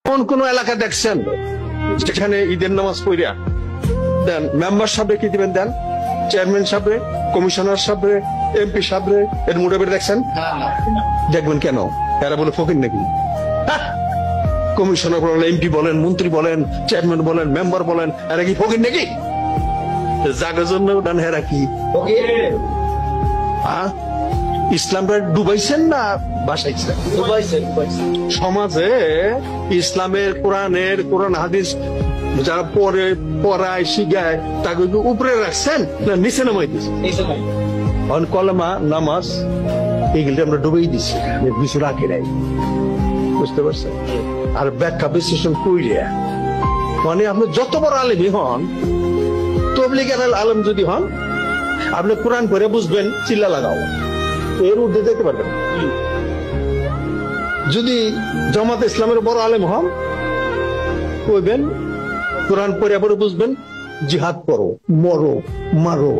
কোন এলাকা দেখছেন যেখানে ঈদের নামাজ পড়িয়া দেন মেম্বার সাহেব কি দিবেন দেন, চেয়ারম্যান সাহেব, কমিশনার সাহেব, এমপি সাহেব এর মোটামুটি দেখছেন? দেখবেন কেন? এরা বলে ফকির নাকি? কমিশনার বলেন, এমপি বলেন, মন্ত্রী বলেন, চেয়ারম্যান বলেন, মেম্বার বলেন, এরা কি ফকির নাকি? জাগার জন্য ডান হেরা কি ইসলামটা ডুবাইছেন না বাসাইছেন? সমাজে ইসলামের কোরআন হাদিস যারা পরে পড়ায় শিখায় তাকে উপরে রাখছেন না নিচে নামাই দিচ্ছেন? কলেমা নামাজ এগুলি আমরা ডুবেই দিচ্ছি, কিছু রাখি নাই, বুঝতে পারছেন? আর ব্যাখ্যা বিশ্লেষণ কইরিয়া মানে আপনি যত বড় আলেমই হন, তবলিগের আলেম যদি হন, আপনি কোরআন পড়ে বুঝবেন, চিল্লা লাগাও, এর ঊর্ধ্বে যেতে পারবেন। যদি জামাত ইসলামের বড় আলেম হন, কইবেন কোরআন পড়ে পড়ে বুঝবেন, জিহাদ করো, মরো, মারো,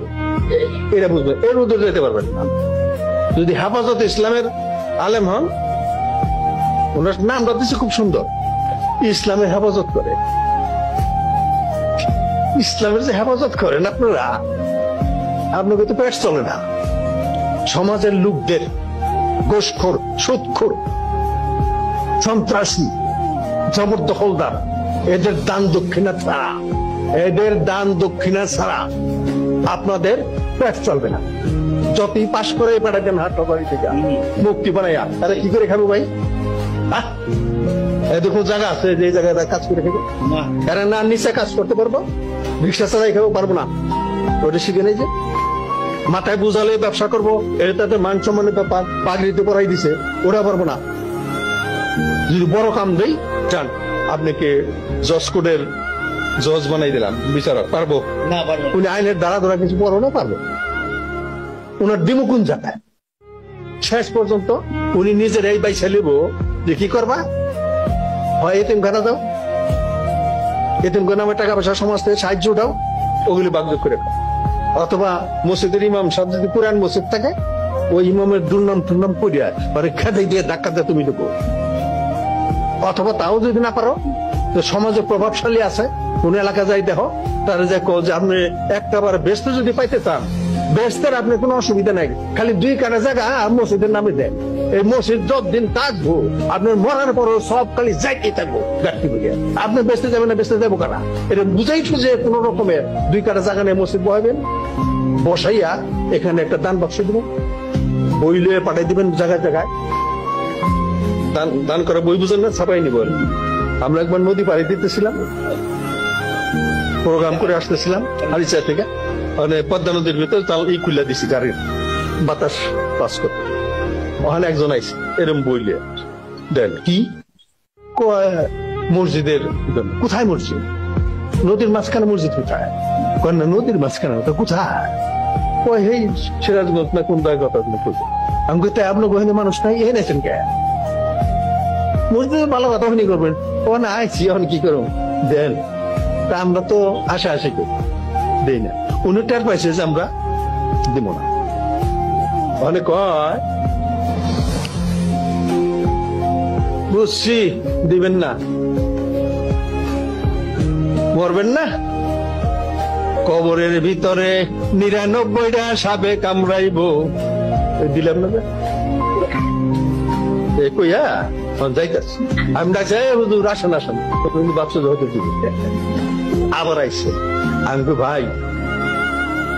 এটা বুঝবেন, এর ঊর্ধ্বে যেতে পারবেন না। যদি হেফাজত ইসলামের আলেম হন, ওনার নামটা দিচ্ছে খুব সুন্দর, ইসলামের হেফাজত করে। ইসলামের যে হেফাজত করেন আপনারা, আপনাকে তো পেট চলে না। সমাজের লোকদের ঘুষখোর, সুদখোর, সন্ত্রাসী, জবরদখলদার, এদের দান দক্ষিণা ছাড়া আপনাদের পেট চলবে না। যতই পাশ করে পাঠাবেন হাট বাড়ি থেকে মুক্তি বানাইয়া, তাহলে কি করে খাবো ভাই? দেখো জায়গা আছে যে জায়গায় কাজ করে খাবো, এরা না নিচে কাজ করতে পারবো, রিক্সা চালাই খাবো পারবো না, ওটা শিখে নেই। যে মাথায় বুঝালে ব্যবসা করবো, এটাতে মান সম্মানের ব্যাপার, পাগড়িতে পড়াই দিছে, ওরা পারবো না। যদি বড় কাম দেই, যান আপনাকে জজ কোর্টের জজ বানাই দিলাম, বিচারক, পারবো না? উনি আইনের দ্বারা ধরা কিছু বড় না, পারবো? উনার দিমুকুন জায়গায় শেষ পর্যন্ত উনি নিজের এই বাইসা লিব যে কি করবা, হয় এতিমখানা দাও, এতিমখানা আমার টাকা পয়সা সমাজ থেকে সাহায্য দাও, ওগুলি বাগযোগ করে খাও। অথবা মসজিদের ইমাম সাহেব যদি পুরান মসজিদ থাকে, ওই ইমামের দুর্নাম টুর্নাম পড়িয়া পরীক্ষা দিয়ে ধাক্কা দিয়ে তুমি দেবো। অথবা তাও যদি না পারো, তো সমাজে প্রভাবশালী আছে, কোন এলাকা যাই দেখো, তারা যে আপনি একটাবার ব্যস্ত যদি পাইতে চান, ব্যস্তের আপনার কোনো অসুবিধা নাই, খালি 2 কাটা জায়গা মসজিদের নামে দেন। এই মসজিদ যতদিন থাকবো, আপনার মরার পরও সব খালি যাইতেই থাকবো গাড়ি বলিয়া। আপনি বেচতে যাবেন না, বেচতে যাবো কারা? এটা বুঝাইছো যে কোন রকমের 2 কাটা জায়গা নিয়ে মসজিদ বসাবেন, বসাইয়া এখানে একটা দান বাক্স দিবেন, বই লিয়ে পাঠাই দিবেন জায়গায় জায়গায়। দান করা বই বুঝেন না, ছাপাই নিব। আমরা একবার নদী পাড়ি দিতেছিলাম, প্রোগ্রাম করে আসতেছিলাম হারিচা থেকে, মানে পদ্মা নদীর ভিতরে তাল এই খুলে দিছি গাড়ির বাতাস পাস করতে। ওখানে একজন আইসি এরম বইলে দেন কি মসজিদের, কোথায় মসজিদ? নদীর মাঝখানে মসজিদ কোথায়? না নদীর মাঝখানে, ওটা কোথায়? কয় এই সিরাজগঞ্জ না কোন জায়গায় কথা খুঁজে। আমি কই তাই আপনার ওখানে মানুষ নাই, এ নেছেন কে? মসজিদে ভালো কথা হনি করবেন, ও না আইছি এখন কি করব দেন। তা আমরা তো আশা করি, দেই না। উনি টের পাইছে যে আমরা দিব না, অনেক কয় বুঝছি দিবেন না, মরবেন না, কবরের ভিতরে 99টা সাপে কামড়াইব, দিলাম না কইয়া যাইতেছি। আমি ডাকছি হুজুর আসেন আসেন, ভাবছো হতে দিব। আবার আইসে, আমি তো ভাই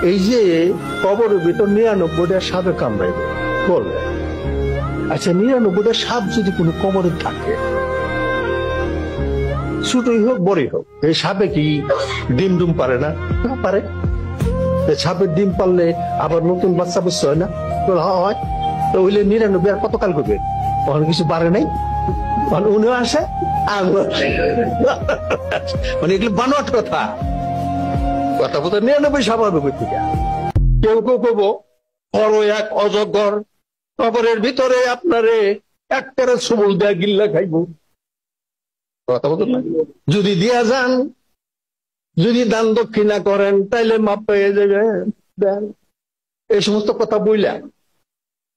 এই যে কবরের ভিতর 99টা সাপে কামড়াইব বলবে, আচ্ছা 99টা সাপ যদি কোনো কবরে থাকে, ছোটই হোক বড়ই হোক, এই সাপে কি ডিম ডুম পারে না? পারে। সাপের ডিম পারলে আবার নতুন বাচ্চা বুঝতে হয় না? হয়। তো ওইলে 99 আর কতকাল করবে? ওখানে কিছু পারে নাই, উনিও আসে, মানে এগুলো বানোয়াট কথা। কথা বলতে 99 সাপ হবে কই থেকে? কেউ কেউ কব বড় এক অজগর কবরের ভিতরে আপনারে একটারে সবল দেয়া গিল্লা খাইব। কথা বলতে যদি দিয়া যান, যদি দান দক্ষিণা করেন, তাইলে মাপ পেয়ে যাবে, দেন। এই সমস্ত কথা বইলা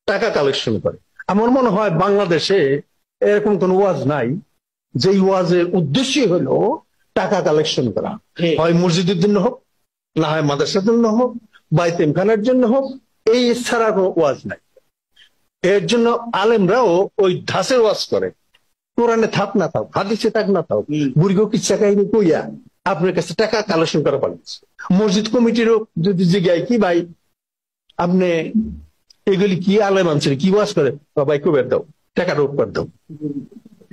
টাকা কালেকশন করে। আমার মনে হয় বাংলাদেশে এরকম কোন ওয়াজ নাই যে ওয়াজের উদ্দেশ্যই হলো টাকা কালেকশন করা, হয় মসজিদের জন্য হোক, না হয় মাদ্রাসার জন্য হোক, বা এতিমখানার জন্য হোক, এই ছাড়া কোনো ওয়াজ নাই। এর জন্য আলেমরাও ওই ধাসের ওয়াজ করে, কোরআনে থাক না থাক, হাদিসে থাক না থাক, বুড়িগো কিচ্ছা কাহিনী কইয়া আপনার কাছে টাকা কালেকশন করা পারছে। মসজিদ কমিটিরও যদি জিজ্ঞায় কি ভাই আপনি এগুলি কি আলেম আনছেন, কি ওয়াজ করে, ভাই কবের দাও, টাকা রোট করে দাও,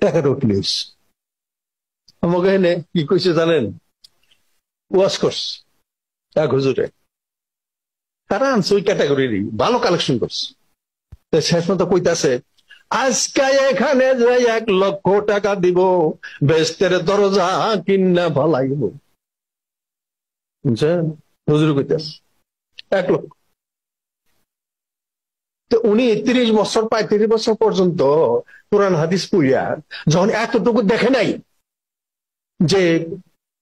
টাকা রোট নিস। আমাকে এনে কি কইছে জানেন, ওয়াজ করছে এক হুজুরে, তারা আনছে ওই ক্যাটাগরিরই, ভালো কালেকশন করছে। শেষ মতো কইতাছে, আজকে এখানে যে 1 লক্ষ টাকা দিব, বেস্তের দরজা কিনা ভালাইব। বুঝছেন, হুজুর কইতাছে 1 লক্ষ। তো উনি 30 বছর 35 বছর পর্যন্ত কোরআন হাদিস পড়িয়া যখন এতটুকু দেখে নাই যে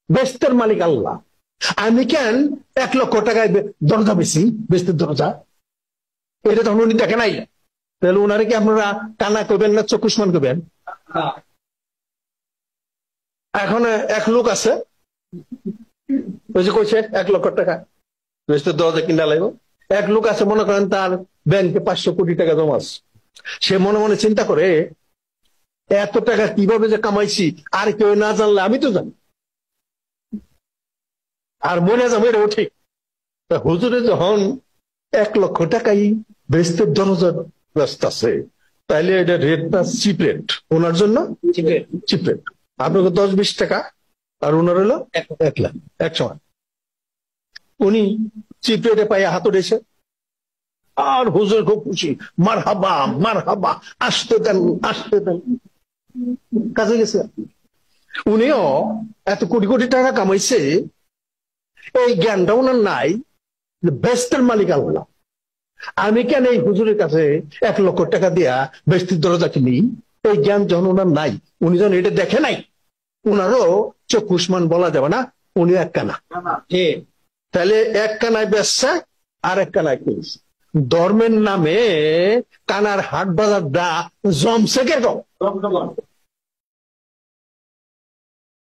বেস্তের মালিক আল্লাহ, আমি কেন 1 লক্ষ টাকায় দরজা বেশি, বেস্তের দরজা, এটা তখন উনি দেখে নাই। তাহলে ওনারে কি আপনারা কানা করবেন না চক্ষুষ্মান করবেন? এখন এক লোক আছে ওই যে কইছে 1 লক্ষ টাকা বেস্তের দরজা কিনা লাগবে। এক লোক আছে মনে করেন তার ব্যাংকে 500 কোটি টাকা জমা আছে, সে মনে মনে চিন্তা করে এত টাকা কিভাবে যে কামাইছি আর কেউ না জানলে আমি তো জানি, আর মনে যাবো এটাও ঠিক। হুজুরে যখন 1 লক্ষ টাকাই বেস্তের দরজার ব্যস্ত আছে, তাইলে এটা রেটটা চিপ রেট ওনার জন্য, চিপ রেট। আপনাকে 10-20 টাকা আর ওনার হলো 1 লাখ এক সময়। উনি চিপ রেটে পাইয়া হাত উঠেছে, আর হুজুর খুব খুশি, মার হাবা মার হাবা, আসতে দেন আসতে দেন, কাজে গেছে। উনিও এত কোটি কোটি টাকা কামাইছে, এই জ্ঞানটা ওনার নাই বেস্টের মালিক আল্লাহ। আমি কেন এই হুজুরের কাছে 1 লক্ষ টাকা দিয়া বেস্তির দরজা কিনি, এই জ্ঞান যখন ওনার নাই, উনি যখন এটা দেখে নাই, ওনারও চক্ষুষ্মান বলা যাবে না, উনি 1 কানা। তাহলে 1 কানায় বেচছে আর 1 কানায় কিনছে। ধর্মের নামে কানার হাট বাজারটা জমছে কেন?